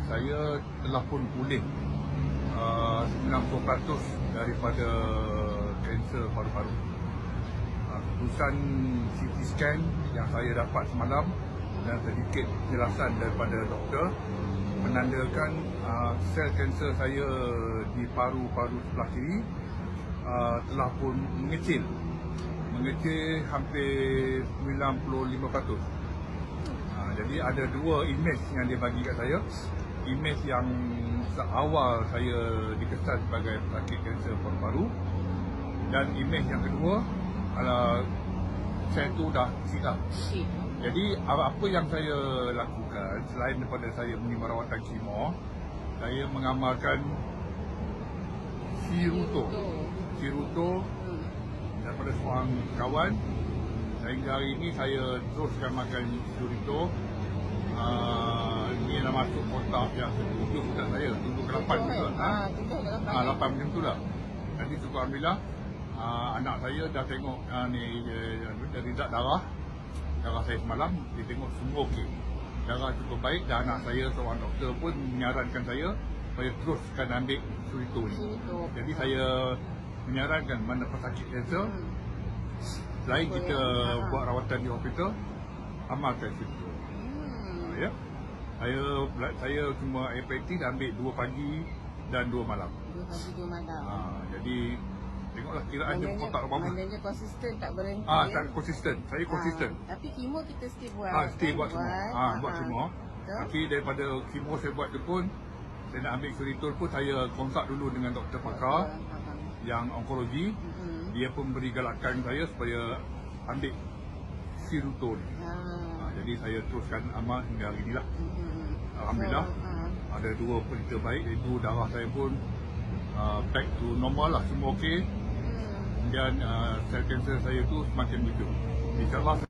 saya telah pun pulih 90% daripada kanser paru-paru. Keputusan CT scan yang saya dapat semalam dan sedikit penjelasan daripada doktor menandakan sel kanser saya di paru-paru sebelah kiri telah pun mengecil hampir 95%. Jadi ada dua imej yang dia bagi kat saya. Imej yang seawal saya dikesan sebagai pesakit kanser paru-paru, dan imej yang kedua saya tu dah silap. Jadi apa yang saya lakukan selain daripada saya menerima rawatan kemo, saya mengamalkan Siruto daripada seorang kawan. Sehingga hari ini saya teruskan makan Siruto. Ini dah masuk kotak yang ke-7 sudah saya, 7 ke 8 juga. 8 macam tu lah. Jadi syukur Alhamdulillah, anak saya dah tengok dari darah saya semalam, dia tengok semua okey. Darah cukup baik, dan anak saya seorang doktor pun menyarankan saya supaya teruskan ambil Siruto ni. Jadi saya menyarankan mana pesakit kanser, selain kita buat rawatan di hospital, amalkan Siruto. Ya. Saya cuma APT dah ambil 2 pagi dan 2 malam. 2 pagi 2 malam. Jadi tengoklah kiraan dia kotak berapa. Maknanya konsisten, tak berhenti. Tak konsisten. Saya konsisten. Tapi kemo kita still buat. Still buat semua. Buat semua. Tapi daripada kemo saya buat tu pun, saya nak ambil Siruto pun saya konsult dulu dengan doktor pakar yang onkologi. Dia pun beri galakan saya supaya ambil Siruto ni. Jadi saya teruskan amal hingga hari inilah. Alhamdulillah, ada 2 berita baik, iaitu darah saya pun back to normal lah, semua okey. Kemudian sel kanser saya tu semakin hidup. InsyaAllah.